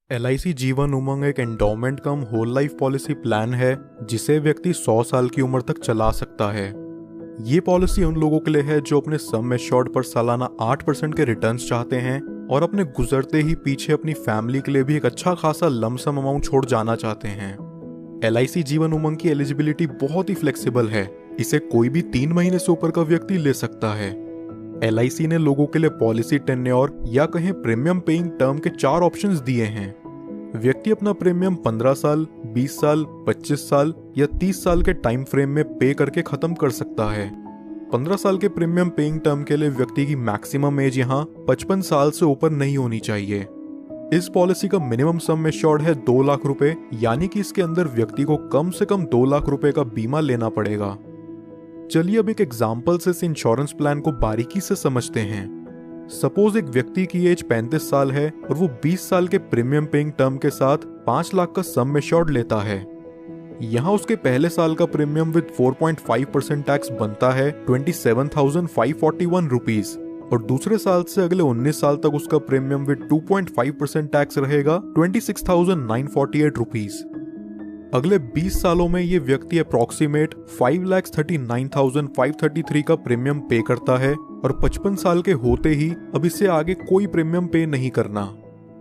LIC Jeevan Umang एक endowment कम whole life policy plan है जिसे व्यक्ति 100 साल की उम्र तक चला सकता है। ये पॉलिसी उन लोगों के लिए है जो अपने सम एश्योर्ड पर सालाना 8% के रिटर्न्स चाहते हैं और अपने गुजरते ही पीछे अपनी फैमिली के लिए भी एक अच्छा खासा लमसम अमाउंट छोड़ जाना चाहते हैं। LIC जीवन उमंग की एलिजिबिलिटी बहुत ही फ्लेक्सिबल है। इसे कोई भी 3 महीने से ऊपर का व्यक्ति ले सकता है। LIC ने लोगों के लिए पॉलिसी टेन्योर या कहें प्रीमियम पेइंग टर्म के 4 ऑप्शंस दिए हैं। व्यक्ति अपना प्रीमियम 15 साल, 20 साल, 25 साल या 30 साल के टाइम फ्रेम में पे करके खत्म कर सकता है। 15 साल के प्रीमियम पेइंग टर्म के लिए व्यक्ति की मैक्सिमम एज यहाँ 55 साल से ऊपर नहीं होनी चाहिए। इस पॉलिसी का मिनिमम सम एश्योर्ड है 2 लाख रुपए, यानी कि इसके अंदर व्यक्ति को कम से कम 2 लाख रुपए का बीमा लेना पड़ेगा। चलिए अब एक एग्जाम्पल से इस इंश्योरेंस प्लान को बारीकी से समझते हैं। सपोज एक व्यक्ति की एज 35 साल है और वो 20 साल के प्रीमियम पेइंग टर्म के साथ 5 लाख का सम एश्योर्ड लेता है। यहाँ उसके पहले साल का प्रीमियम विद 4.5% टैक्स बनता है 27,541 रुपीज और दूसरे साल से अगले 19 साल तक उसका प्रीमियम विद 2.5% टैक्स रहेगा 26,948 रुपीज। अगले 20 सालों में ये व्यक्ति अप्रॉक्सीमेट 5,39,533 का प्रीमियम पे करता है और 55 साल के होते ही अब इससे आगे कोई प्रीमियम पे नहीं करना।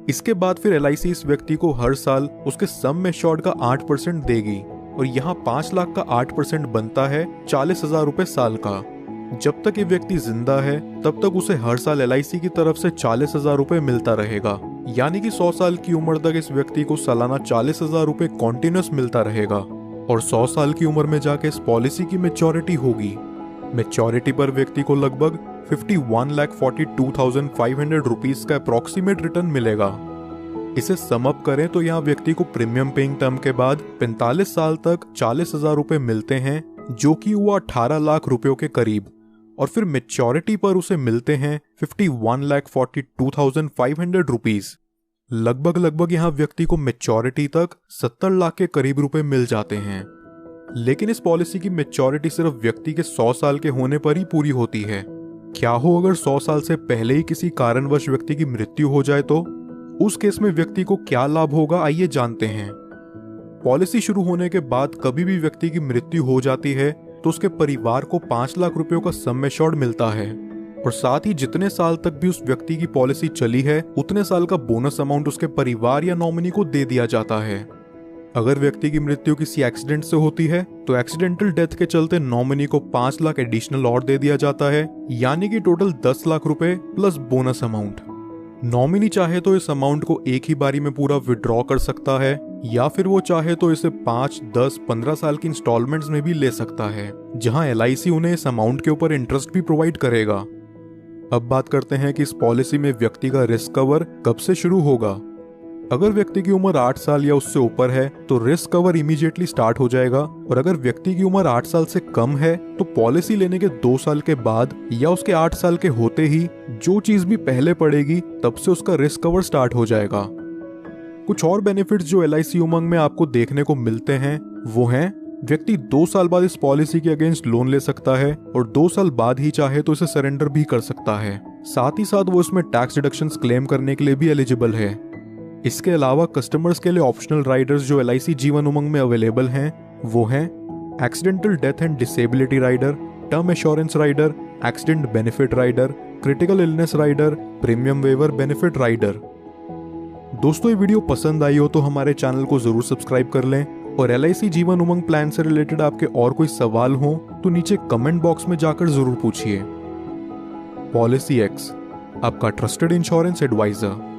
इसके बाद फिर LIC इस व्यक्ति को हर साल उसके सम एश्योर्ड का 8% देगी और यहाँ 5 लाख का 8% बनता है 40,000 रुपए साल का। जब तक ये व्यक्ति जिंदा है तब तक उसे हर साल LIC की तरफ से 40,000 रुपए मिलता रहेगा, यानी कि 100 साल की उम्र तक इस व्यक्ति को सालाना 40,000 रुपए कॉन्टिन्यूस मिलता रहेगा और 100 साल की उम्र में जाके इस पॉलिसी की मैच्योरिटी होगी। मैच्योरिटी पर व्यक्ति को लगभग 51,42,500 रुपीज का अप्रॉक्सीमेट रिटर्न मिलेगा। इसे सम अप करें तो यहाँ व्यक्ति को प्रीमियम पेइंग टर्म के बाद 45 साल तक 40,000 रुपए मिलते हैं, जो कि हुआ 18 लाख रुपयों के करीब, और फिर मैच्योरिटी पर उसे मिलते हैं 51,42,500 रुपीज। लगभग यहाँ व्यक्ति को मैच्योरिटी तक 70 लाख के करीब रुपए मिल जाते हैं। लेकिन इस पॉलिसी की मैच्योरिटी सिर्फ व्यक्ति के 100 साल के होने पर ही पूरी होती है। क्या हो अगर 100 साल से पहले ही किसी कारणवश व्यक्ति की मृत्यु हो जाए तो उस केस में व्यक्ति को क्या लाभ होगा, आइए जानते हैं। पॉलिसी शुरू होने के बाद कभी भी व्यक्ति की मृत्यु हो जाती है तो उसके परिवार को 5 लाख रुपयों का सम एश्योर्ड मिलता है और साथ ही जितने साल तक भी उस व्यक्ति की पॉलिसी चली है उतने साल का बोनस अमाउंट उसके परिवार या नॉमिनी को दे दिया जाता है। अगर व्यक्ति की मृत्यु किसी एक्सीडेंट से होती है तो एक्सीडेंटल डेथ के चलते नॉमिनी को 5 लाख एडिशनल और दे दिया जाता है, यानी कि टोटल 10 लाख रुपए प्लस बोनस अमाउंट। नॉमिनी चाहे तो इस अमाउंट को एक ही बारी में पूरा विड्रॉ कर सकता है या फिर वो चाहे तो इसे 5, 10, 15 साल की इंस्टॉलमेंट्स में भी ले सकता है, जहां LIC उन्हें इस अमाउंट के ऊपर इंटरेस्ट भी प्रोवाइड करेगा। अब बात करते हैं कि इस पॉलिसी में व्यक्ति का रिस्क कवर कब से शुरू होगा। अगर व्यक्ति की उम्र 8 साल या उससे ऊपर है तो रिस्क कवर इमीडिएटली स्टार्ट हो जाएगा, और अगर व्यक्ति की उम्र 8 साल से कम है तो पॉलिसी लेने के 2 साल के बाद या उसके 8 साल के होते ही जो चीज भी पहले पड़ेगी तब से उसका रिस्क कवर स्टार्ट हो जाएगा। कुछ और बेनिफिट्स जो LIC उमंग में आपको देखने को मिलते हैं वो हैं, व्यक्ति 2 साल बाद इस पॉलिसी के अगेंस्ट लोन ले सकता है और 2 साल बाद ही चाहे तो इसे सरेंडर भी कर सकता है। साथ ही साथ वो इसमें टैक्स डिडक्शंस क्लेम करने के लिए भी एलिजिबल है। इसके अलावा कस्टमर्स के लिए ऑप्शनल राइडर्स जो LIC जीवन उमंग में अवेलेबल हैं वो हैं accidental death and disability rider, term assurance rider, accident benefit rider, critical illness rider, premium waiver benefit rider. दोस्तों ये वीडियो पसंद आई हो तो हमारे चैनल को जरूर सब्सक्राइब कर लें, और LIC जीवन उमंग प्लान से रिलेटेड आपके और कोई सवाल हो तो नीचे कमेंट बॉक्स में जाकर जरूर पूछिए। पॉलिसी एक्स, आपका ट्रस्टेड इंश्योरेंस एडवाइजर।